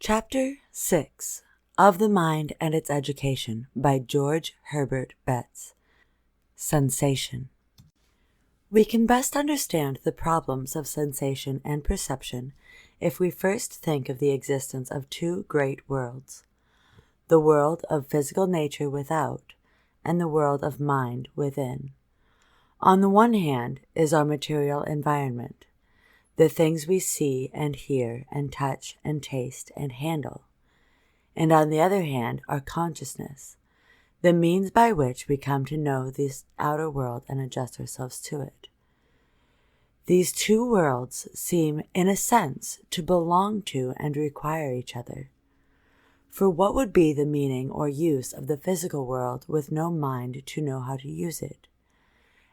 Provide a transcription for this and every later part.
Chapter 6 of the Mind and Its Education by George Herbert Betts. Sensation. We can best understand the problems of sensation and perception if we first think of the existence of two great worlds, the world of physical nature without and the world of mind within. On the one hand is our material environment, the things we see and hear and touch and taste and handle, and on the other hand our consciousness, the means by which we come to know this outer world and adjust ourselves to it. These two worlds seem, in a sense, to belong to and require each other. For what would be the meaning or use of the physical world with no mind to know how to use it?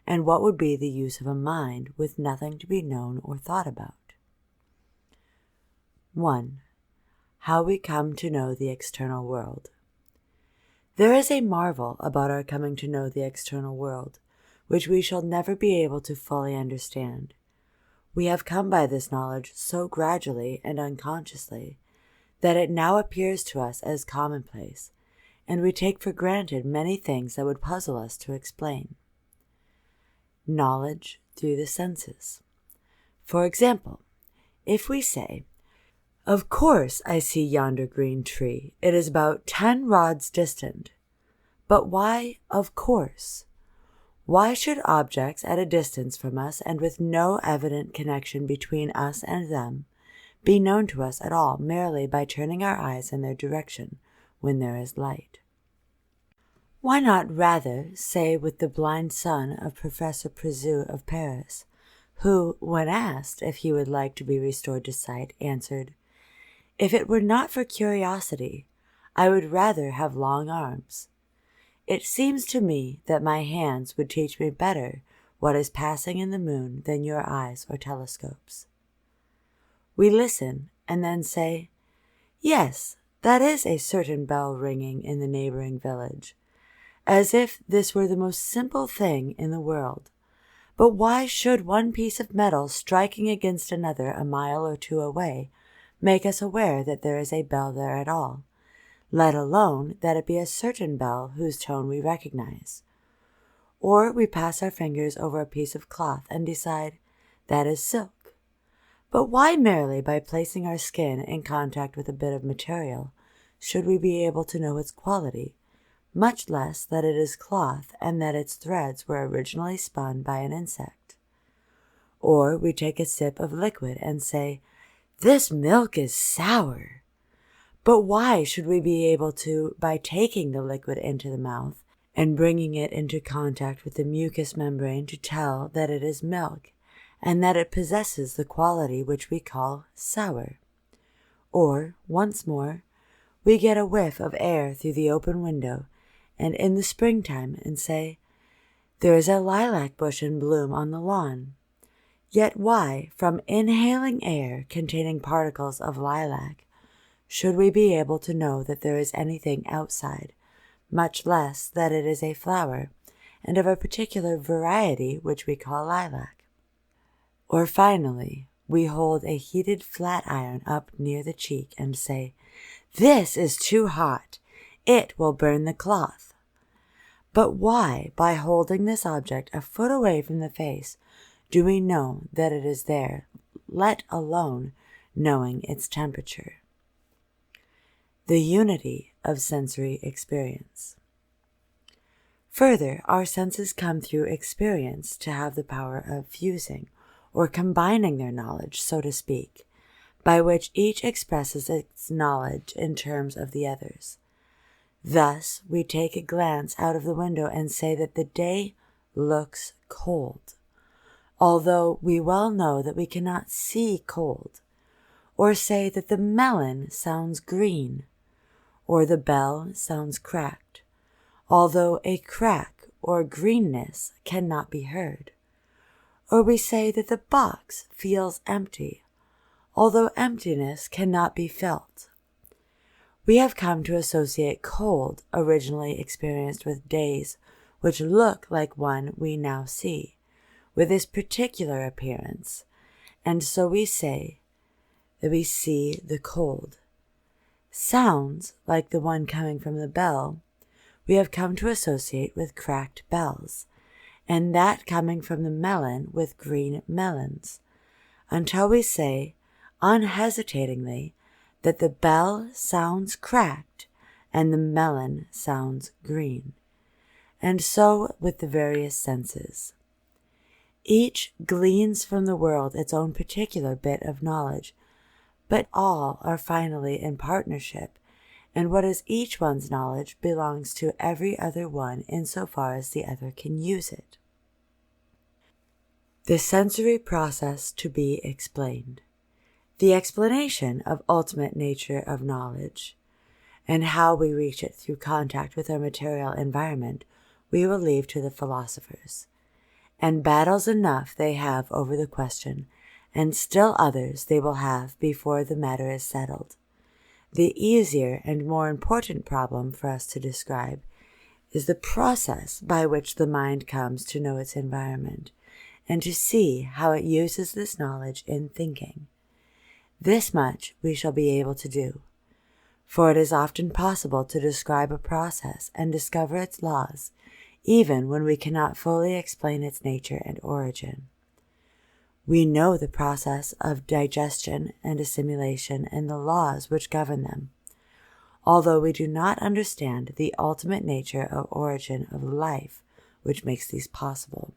And what would be the use of a mind with nothing to be known or thought about? 1. How we come to know the external world. There is a marvel about our coming to know the external world, which we shall never be able to fully understand. We have come by this knowledge so gradually and unconsciously that it now appears to us as commonplace, and we take for granted many things that would puzzle us to explain. Knowledge through the senses. For example, if we say, "Of course I see yonder green tree. It is about 10 rods distant." But why "of course"? Why should objects at a distance from us and with no evident connection between us and them be known to us at all merely by turning our eyes in their direction when there is light? Why not rather say with the blind son of Professor Prézu of Paris, who, when asked if he would like to be restored to sight, answered, "If it were not for curiosity, I would rather have long arms. It seems to me that my hands would teach me better what is passing in the moon than your eyes or telescopes." We listen and then say, "Yes, that is a certain bell ringing in the neighboring village," as if this were the most simple thing in the world. But why should one piece of metal striking against another a mile or two away make us aware that there is a bell there at all, let alone that it be a certain bell whose tone we recognize? Or we pass our fingers over a piece of cloth and decide, that is silk. But why merely by placing our skin in contact with a bit of material should we be able to know its quality, much less that it is cloth and that its threads were originally spun by an insect? Or we take a sip of liquid and say, "This milk is sour." But why should we be able to, by taking the liquid into the mouth and bringing it into contact with the mucous membrane, to tell that it is milk and that it possesses the quality which we call sour? Or, once more, we get a whiff of air through the open window and in the springtime and say, "There is a lilac bush in bloom on the lawn." Yet why, from inhaling air containing particles of lilac, should we be able to know that there is anything outside, much less that it is a flower, and of a particular variety which we call lilac? Or finally, we hold a heated flat iron up near the cheek and say, "This is too hot. It will burn the cloth." But why, by holding this object a foot away from the face, do we know that it is there, let alone knowing its temperature? The unity of sensory experience. Further, our senses come through experience to have the power of fusing, or combining their knowledge, so to speak, by which each expresses its knowledge in terms of the others. Thus, we take a glance out of the window and say that the day looks cold, although we well know that we cannot see cold, or say that the melon sounds green, or the bell sounds cracked, although a crack or greenness cannot be heard, or we say that the box feels empty, although emptiness cannot be felt. We have come to associate cold originally experienced with days which look like one we now see, with this particular appearance, and so we say that we see the cold. Sounds, like the one coming from the bell, we have come to associate with cracked bells, and that coming from the melon with green melons, until we say unhesitatingly that the bell sounds cracked and the melon sounds green. And so with the various senses. Each gleans from the world its own particular bit of knowledge, but all are finally in partnership, and what is each one's knowledge belongs to every other one insofar as the other can use it. The sensory process to be explained. The explanation of ultimate nature of knowledge, and how we reach it through contact with our material environment, we will leave to the philosophers. And battles enough they have over the question, and still others they will have before the matter is settled. The easier and more important problem for us to describe is the process by which the mind comes to know its environment, and to see how it uses this knowledge in thinking. This much we shall be able to do, for it is often possible to describe a process and discover its laws, even when we cannot fully explain its nature and origin. We know the process of digestion and assimilation and the laws which govern them, although we do not understand the ultimate nature or origin of life which makes these possible.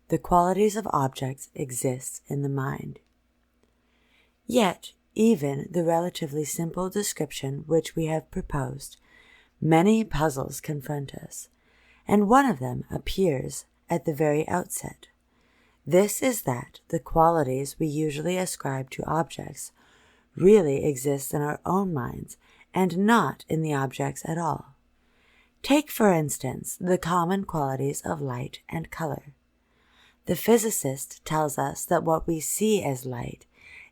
The qualities of objects exist in the mind. Yet, even the relatively simple description which we have proposed, many puzzles confront us, and one of them appears at the very outset. This is that the qualities we usually ascribe to objects really exist in our own minds and not in the objects at all. Take, for instance, the common qualities of light and color. The physicist tells us that what we see as light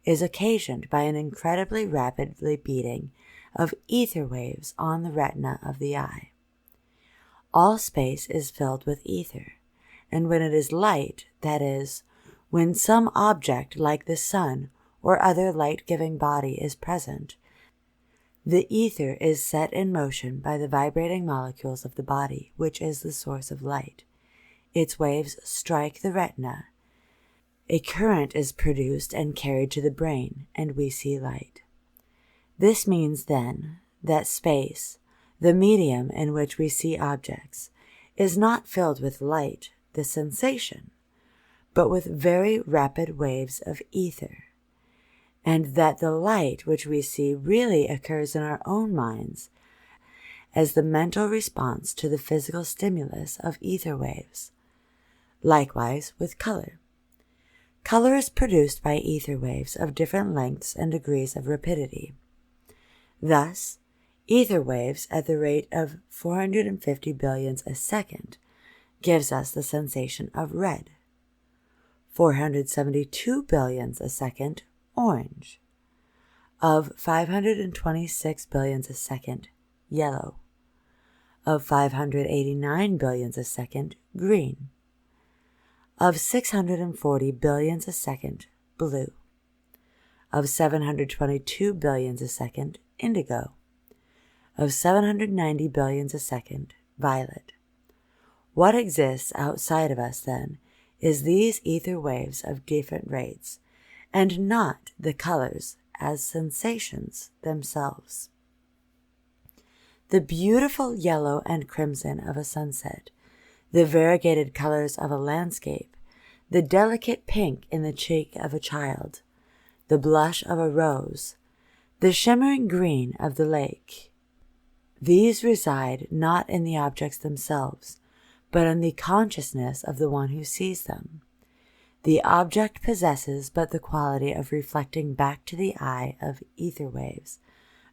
is occasioned by an incredibly rapidly beating of ether waves on the retina of the eye. All space is filled with ether, and when it is light, that is, when some object like the sun or other light-giving body is present, the ether is set in motion by the vibrating molecules of the body, which is the source of light. Its waves strike the retina. A current is produced and carried to the brain, and we see light. This means, then, that space, the medium in which we see objects, is not filled with light, the sensation, but with very rapid waves of ether, and that the light which we see really occurs in our own minds as the mental response to the physical stimulus of ether waves. Likewise with color. Color is produced by ether waves of different lengths and degrees of rapidity. Thus, ether waves at the rate of 450 billions a second gives us the sensation of red, 472 billions a second, orange, of 526 billions a second, yellow, of 589 billions a second, green, of 640 billions a second, blue, of 722 billions a second, indigo, of 790 billions a second, violet. What exists outside of us, then, is these ether waves of different rates, and not the colors as sensations themselves. The beautiful yellow and crimson of a sunset, the variegated colors of a landscape, the delicate pink in the cheek of a child, the blush of a rose, the shimmering green of the lake. These reside not in the objects themselves, but in the consciousness of the one who sees them. The object possesses but the quality of reflecting back to the eye of ether waves,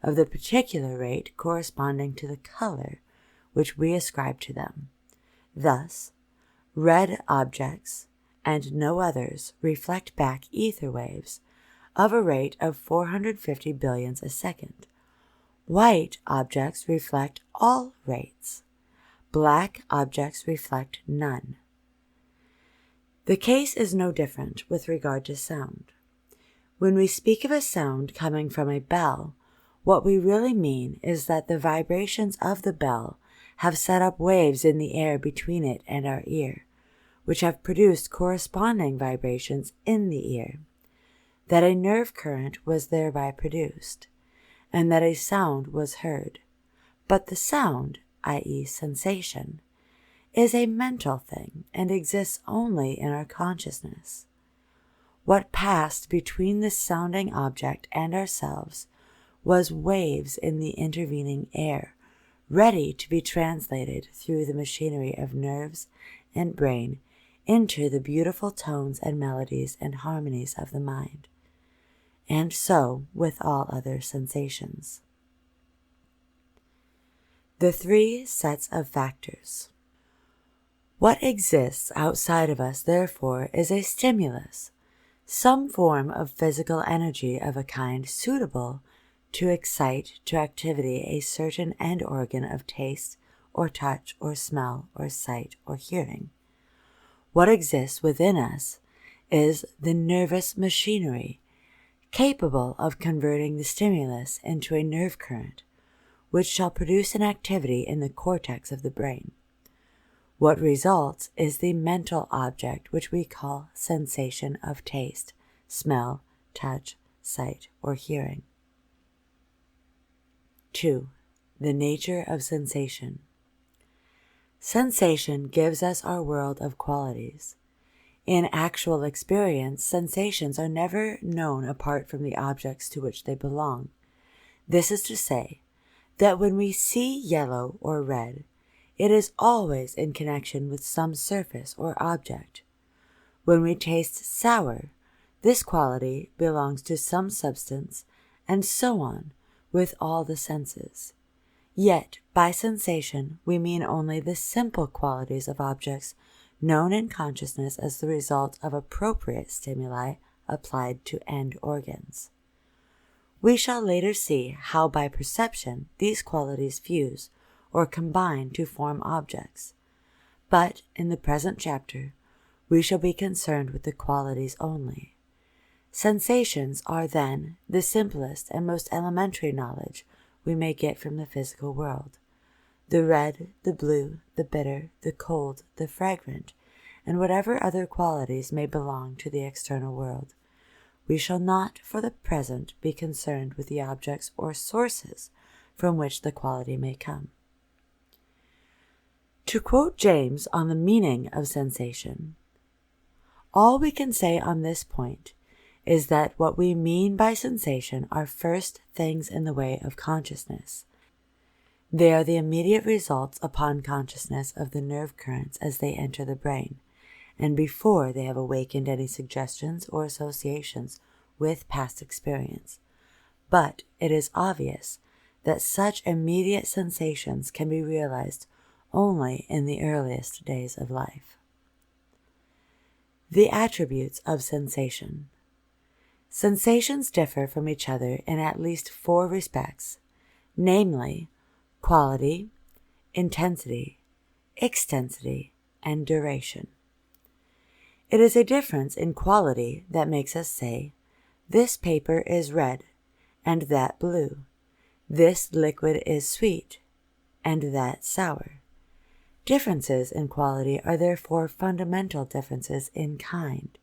of the particular rate corresponding to the color which we ascribe to them. Thus, red objects, and no others, reflect back ether waves of a rate of 450 billions a second. White objects reflect all rates. Black objects reflect none. The case is no different with regard to sound. When we speak of a sound coming from a bell, what we really mean is that the vibrations of the bell have set up waves in the air between it and our ear, which have produced corresponding vibrations in the ear, that a nerve current was thereby produced, and that a sound was heard. But the sound, i.e. sensation, is a mental thing and exists only in our consciousness. What passed between this sounding object and ourselves was waves in the intervening air, ready to be translated through the machinery of nerves and brain into the beautiful tones and melodies and harmonies of the mind. And so with all other sensations. The three sets of factors. What exists outside of us, therefore, is a stimulus, some form of physical energy of a kind suitable to excite to activity a certain end organ of taste or touch or smell or sight or hearing. What exists within us is the nervous machinery, capable of converting the stimulus into a nerve current, which shall produce an activity in the cortex of the brain. What results is the mental object which we call sensation of taste, smell, touch, sight, or hearing. 2. The nature of sensation. Sensation gives us our world of qualities. In actual experience, sensations are never known apart from the objects to which they belong. This is to say, that when we see yellow or red, it is always in connection with some surface or object. When we taste sour, this quality belongs to some substance, and so on with all the senses. Yet, by sensation, we mean only the simple qualities of objects known in consciousness as the result of appropriate stimuli applied to end organs. We shall later see how by perception these qualities fuse or combine to form objects. But in the present chapter, we shall be concerned with the qualities only. Sensations are then the simplest and most elementary knowledge we may get from the physical world. The red, the blue, the bitter, the cold, the fragrant, and whatever other qualities may belong to the external world. We shall not for the present be concerned with the objects or sources from which the quality may come. To quote James on the meaning of sensation, all we can say on this point is that what we mean by sensation are first things in the way of consciousness. They are the immediate results upon consciousness of the nerve currents as they enter the brain, and before they have awakened any suggestions or associations with past experience. But it is obvious that such immediate sensations can be realized only in the earliest days of life. The attributes of sensation. Sensations differ from each other in at least 4 respects, namely, quality, intensity, extensity, and duration. It is a difference in quality that makes us say, this paper is red, and that blue. This liquid is sweet, and that sour. Differences in quality are therefore fundamental differences in kind.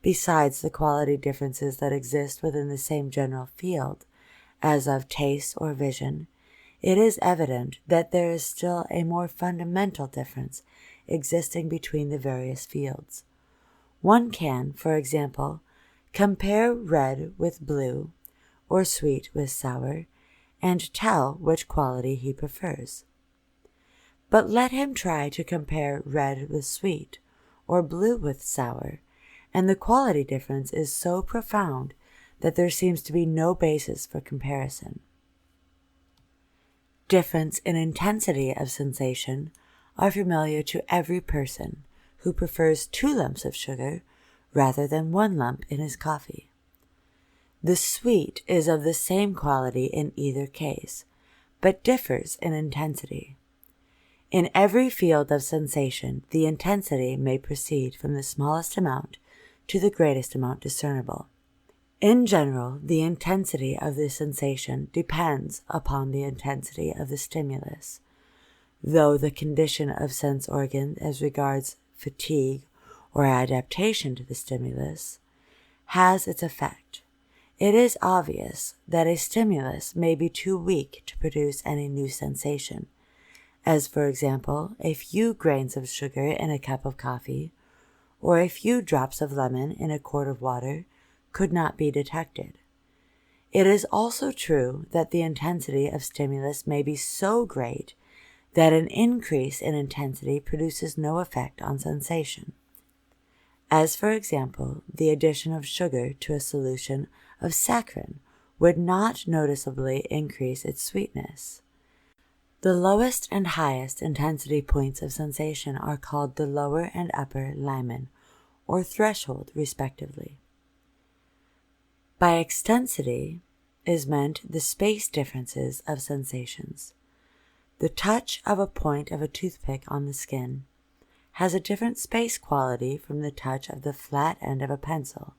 Besides the quality differences that exist within the same general field, as of taste or vision, it is evident that there is still a more fundamental difference existing between the various fields. One can, for example, compare red with blue, or sweet with sour, and tell which quality he prefers. But let him try to compare red with sweet, or blue with sour, and the quality difference is so profound that there seems to be no basis for comparison. Difference in intensity of sensation are familiar to every person who prefers 2 lumps of sugar rather than 1 lump in his coffee. The sweet is of the same quality in either case, but differs in intensity. In every field of sensation, the intensity may proceed from the smallest amount to the greatest amount discernible. In general, the intensity of the sensation depends upon the intensity of the stimulus, though the condition of sense organs as regards fatigue or adaptation to the stimulus has its effect. It is obvious that a stimulus may be too weak to produce any new sensation, as for example, a few grains of sugar in a cup of coffee, or a few drops of lemon in a quart of water could not be detected. It is also true that the intensity of stimulus may be so great that an increase in intensity produces no effect on sensation, as for example, the addition of sugar to a solution of saccharin would not noticeably increase its sweetness. The lowest and highest intensity points of sensation are called the lower and upper limen, or threshold, respectively. By extensity is meant the space differences of sensations. The touch of a point of a toothpick on the skin has a different space quality from the touch of the flat end of a pencil.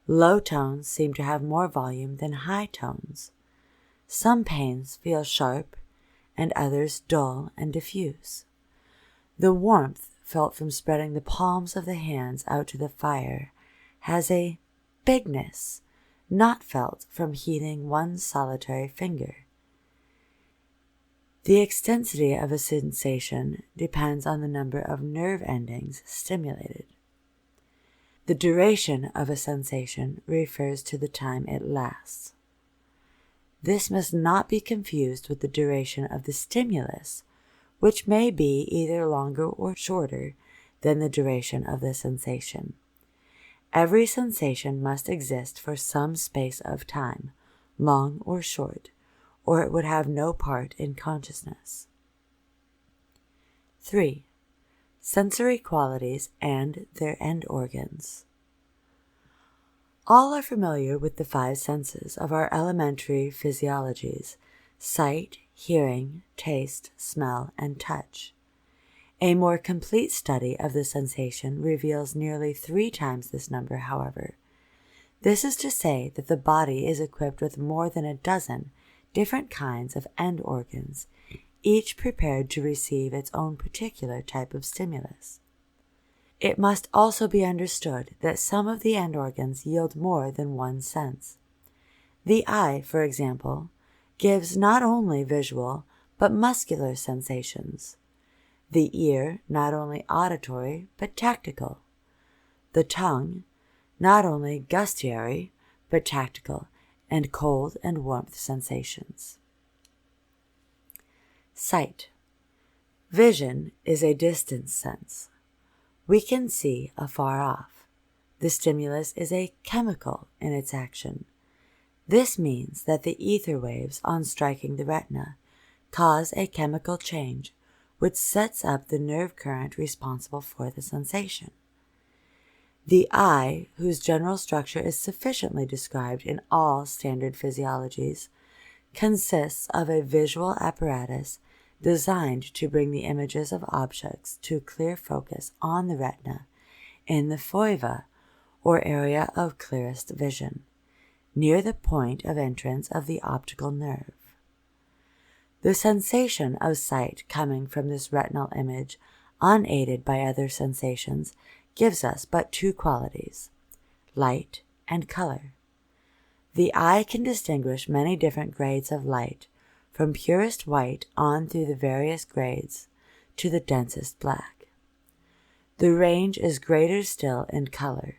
Low tones seem to have more volume than high tones. Some pains feel sharp and others dull and diffuse. The warmth felt from spreading the palms of the hands out to the fire has a bigness not felt from heating one solitary finger. The extensity of a sensation depends on the number of nerve endings stimulated. The duration of a sensation refers to the time it lasts. This must not be confused with the duration of the stimulus, which may be either longer or shorter than the duration of the sensation. Every sensation must exist for some space of time, long or short, or it would have no part in consciousness. 3. Sensory qualities and their end organs. All are familiar with the 5 senses of our elementary physiologies: sight, hearing, taste, smell, and touch. A more complete study of the sensation reveals nearly 3 times this number, however. This is to say that the body is equipped with more than a dozen different kinds of end organs, each prepared to receive its own particular type of stimulus. It must also be understood that some of the end organs yield more than one sense. The eye, for example, gives not only visual but muscular sensations. The ear, not only auditory but tactical. The tongue, not only gustatory but tactical and cold and warmth sensations. Sight. Vision is a distance sense. We can see afar off. The stimulus is a chemical in its action. This means that the ether waves on striking the retina cause a chemical change which sets up the nerve current responsible for the sensation. The eye, whose general structure is sufficiently described in all standard physiologies, consists of a visual apparatus designed to bring the images of objects to clear focus on the retina in the foeva, or area of clearest vision, near the point of entrance of the optical nerve. The sensation of sight coming from this retinal image, unaided by other sensations, gives us but 2 qualities: light and color. The eye can distinguish many different grades of light, from purest white on through the various grades to the densest black. The range is greater still in color.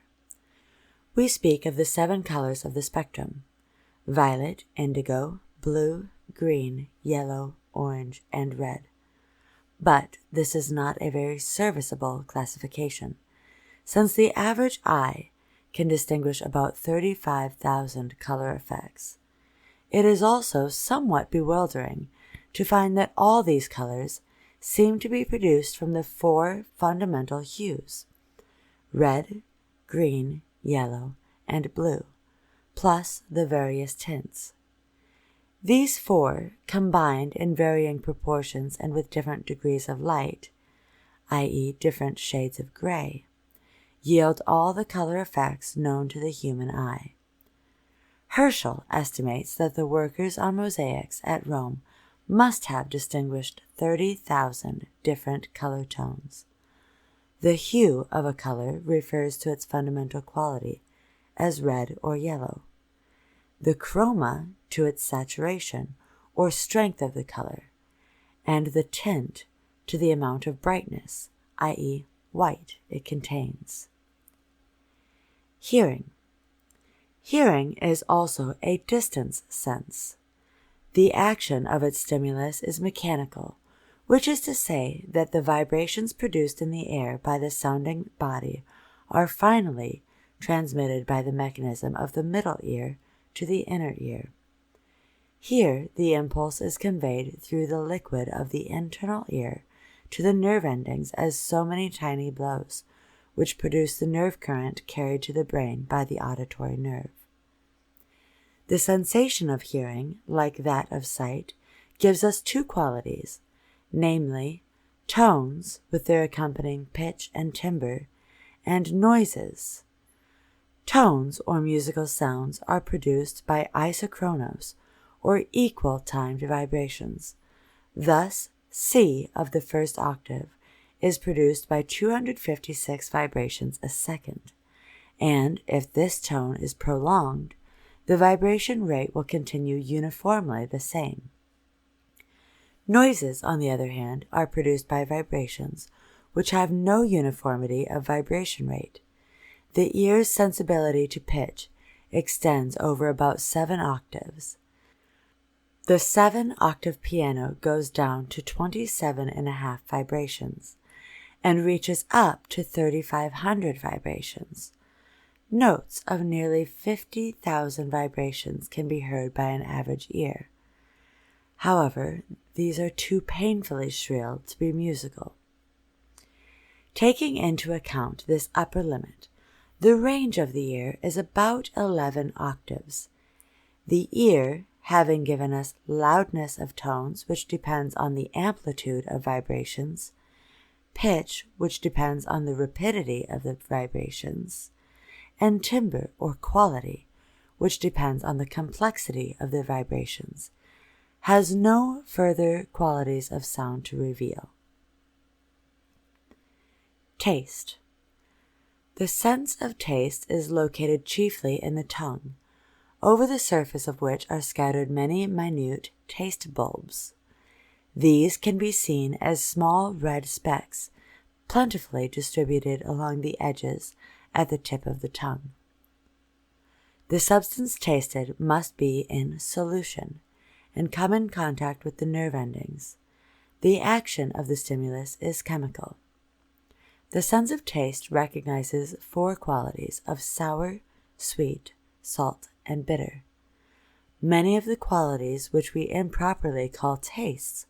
We speak of the 7 colors of the spectrum: violet, indigo, blue, green, yellow, orange, and red. But this is not a very serviceable classification, since the average eye can distinguish about 35,000 color effects. It is also somewhat bewildering to find that all these colors seem to be produced from the 4 fundamental hues: red, green, yellow, and blue, plus the various tints. These 4, combined in varying proportions and with different degrees of light, i.e., different shades of gray, yield all the color effects known to the human eye. Herschel estimates that the workers on mosaics at Rome must have distinguished 30,000 different color tones. The hue of a color refers to its fundamental quality, as red or yellow. The chroma to its saturation or strength of the color, and the tint to the amount of brightness, i.e., white, it contains. Hearing. Hearing is also a distance sense. The action of its stimulus is mechanical, which is to say that the vibrations produced in the air by the sounding body are finally transmitted by the mechanism of the middle ear to the inner ear. Here, the impulse is conveyed through the liquid of the internal ear to the nerve endings as so many tiny blows, which produce the nerve current carried to the brain by the auditory nerve. The sensation of hearing, like that of sight, gives us two qualities, namely, tones with their accompanying pitch and timbre, and noises. Tones or musical sounds are produced by isochronos, or equal timed vibrations. Thus, C of the first octave is produced by 256 vibrations a second, and if this tone is prolonged, the vibration rate will continue uniformly the same. Noises, on the other hand, are produced by vibrations which have no uniformity of vibration rate. The ear's sensibility to pitch extends over about 7 octaves. The 7-octave piano goes down to 27.5 vibrations and reaches up to 3,500 vibrations. Notes of nearly 50,000 vibrations can be heard by an average ear. However, these are too painfully shrill to be musical. Taking into account this upper limit, the range of the ear is about 11 octaves. The ear, having given us loudness of tones, which depends on the amplitude of vibrations, pitch, which depends on the rapidity of the vibrations, and timbre or quality, which depends on the complexity of the vibrations, has no further qualities of sound to reveal. Taste. The sense of taste is located chiefly in the tongue, over the surface of which are scattered many minute taste bulbs. These can be seen as small red specks, plentifully distributed along the edges at the tip of the tongue. The substance tasted must be in solution and come in contact with the nerve endings. The action of the stimulus is chemical. The sense of taste recognizes 4 qualities of sour, sweet, salt, and bitter. Many of the qualities which we improperly call tastes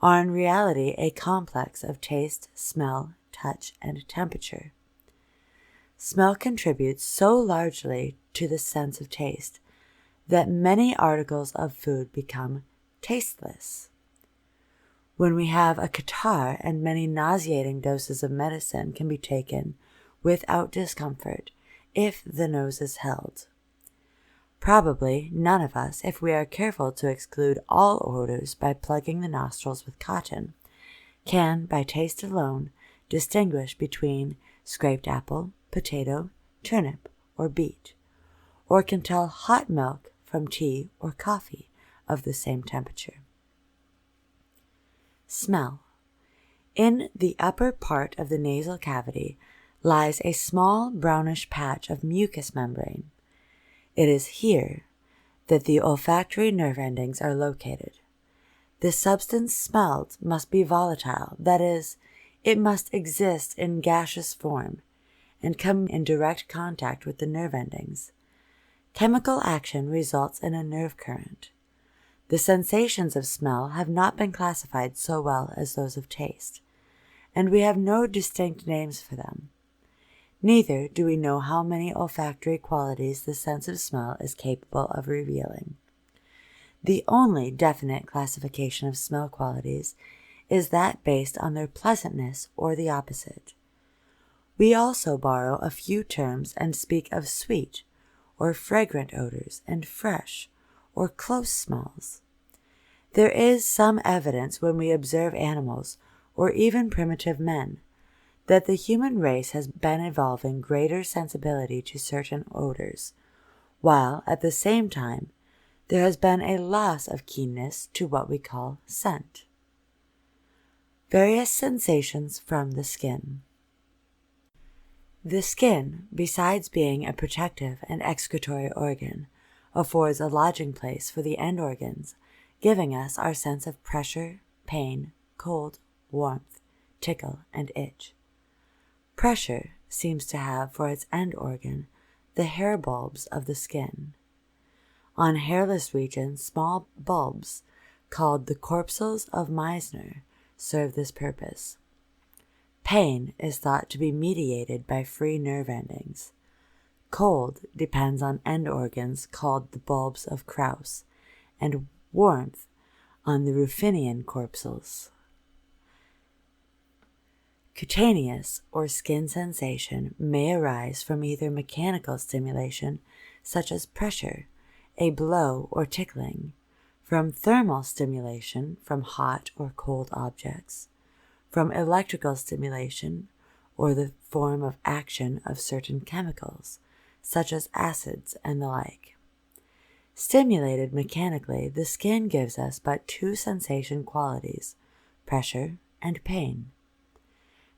are in reality a complex of taste, smell, touch, and temperature. Smell contributes so largely to the sense of taste that many articles of food become tasteless. When we have a catarrh and many nauseating doses of medicine can be taken without discomfort if the nose is held. Probably none of us, if we are careful to exclude all odors by plugging the nostrils with cotton, can, by taste alone, distinguish between scraped apple, potato, turnip, or beet, or can tell hot milk from tea or coffee of the same temperature. Smell. In the upper part of the nasal cavity lies a small brownish patch of mucous membrane. It is here that the olfactory nerve endings are located. The substance smelled must be volatile, that is, it must exist in gaseous form and come in direct contact with the nerve endings. Chemical action results in a nerve current. The sensations of smell have not been classified so well as those of taste, and we have no distinct names for them. Neither do we know how many olfactory qualities the sense of smell is capable of revealing. The only definite classification of smell qualities is that based on their pleasantness or the opposite. We also borrow a few terms and speak of sweet or fragrant odors, and fresh or close smells. There is some evidence when we observe animals, or even primitive men, that the human race has been evolving greater sensibility to certain odors, while at the same time there has been a loss of keenness to what we call scent. Various sensations from the skin. The skin, besides being a protective and excretory organ, affords a lodging place for the end organs, giving us our sense of pressure, pain, cold, warmth, tickle, and itch. Pressure seems to have for its end organ the hair bulbs of the skin. On hairless regions, small bulbs, called the corpuscles of Meissner, serve this purpose. Pain is thought to be mediated by free nerve endings. Cold depends on end organs called the bulbs of Krauss, and warmth on the Ruffinian corpuscles. Cutaneous or skin sensation may arise from either mechanical stimulation, such as pressure, a blow or tickling, from thermal stimulation from hot or cold objects, from electrical stimulation or the form of action of certain chemicals, such as acids and the like. Stimulated mechanically, the skin gives us but two sensation qualities, pressure and pain.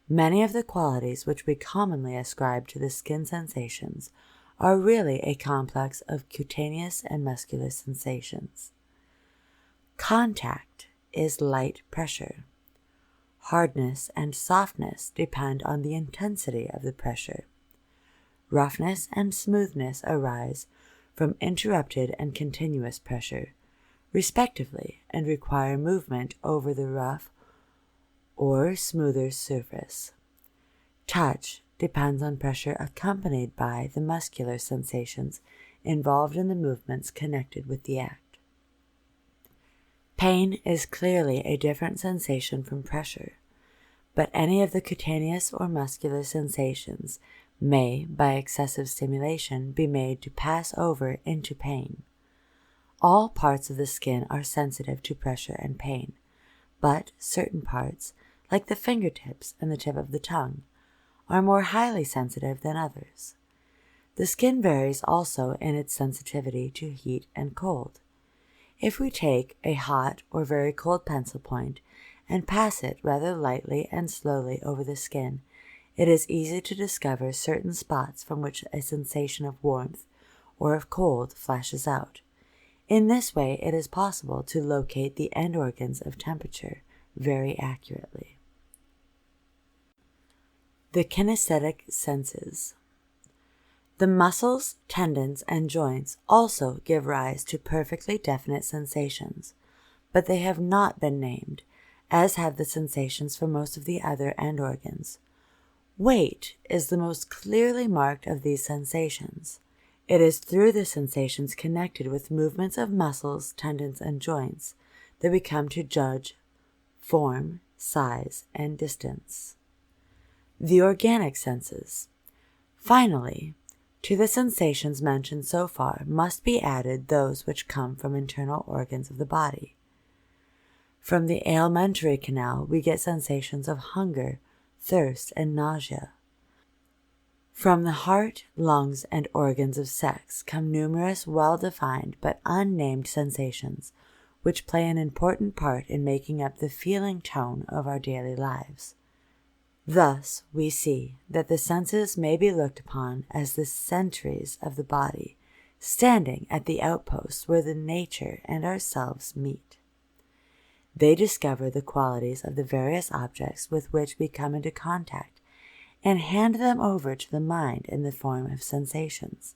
Many of the qualities which we commonly ascribe to the skin sensations are really a complex of cutaneous and muscular sensations. Contact is light pressure. Hardness and softness depend on the intensity of the pressure. Roughness and smoothness arise from interrupted and continuous pressure, respectively, and require movement over the rough or smoother surface. Touch depends on pressure accompanied by the muscular sensations involved in the movements connected with the act. Pain is clearly a different sensation from pressure, but any of the cutaneous or muscular sensations may, by excessive stimulation, be made to pass over into pain. All parts of the skin are sensitive to pressure and pain, but certain parts, like the fingertips and the tip of the tongue, are more highly sensitive than others. The skin varies also in its sensitivity to heat and cold. If we take a hot or very cold pencil point and pass it rather lightly and slowly over the skin, it is easy to discover certain spots from which a sensation of warmth or of cold flashes out. In this way, it is possible to locate the end organs of temperature very accurately. The kinesthetic senses. The muscles, tendons, and joints also give rise to perfectly definite sensations, but they have not been named, as have the sensations for most of the other end organs. Weight is the most clearly marked of these sensations. It is through the sensations connected with movements of muscles, tendons, and joints that we come to judge form, size, and distance. The organic senses. Finally, to the sensations mentioned so far must be added those which come from internal organs of the body. From the alimentary canal we get sensations of hunger, thirst, and nausea. From the heart, lungs, and organs of sex come numerous well-defined but unnamed sensations which play an important part in making up the feeling tone of our daily lives. Thus, we see that the senses may be looked upon as the sentries of the body, standing at the outposts where the nature and ourselves meet. They discover the qualities of the various objects with which we come into contact and hand them over to the mind in the form of sensations.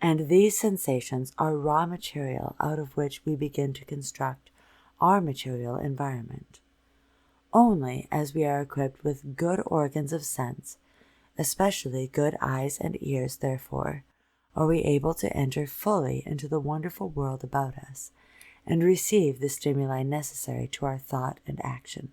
And these sensations are raw material out of which we begin to construct our material environment. Only as we are equipped with good organs of sense, especially good eyes and ears, therefore, are we able to enter fully into the wonderful world about us and receive the stimuli necessary to our thought and action.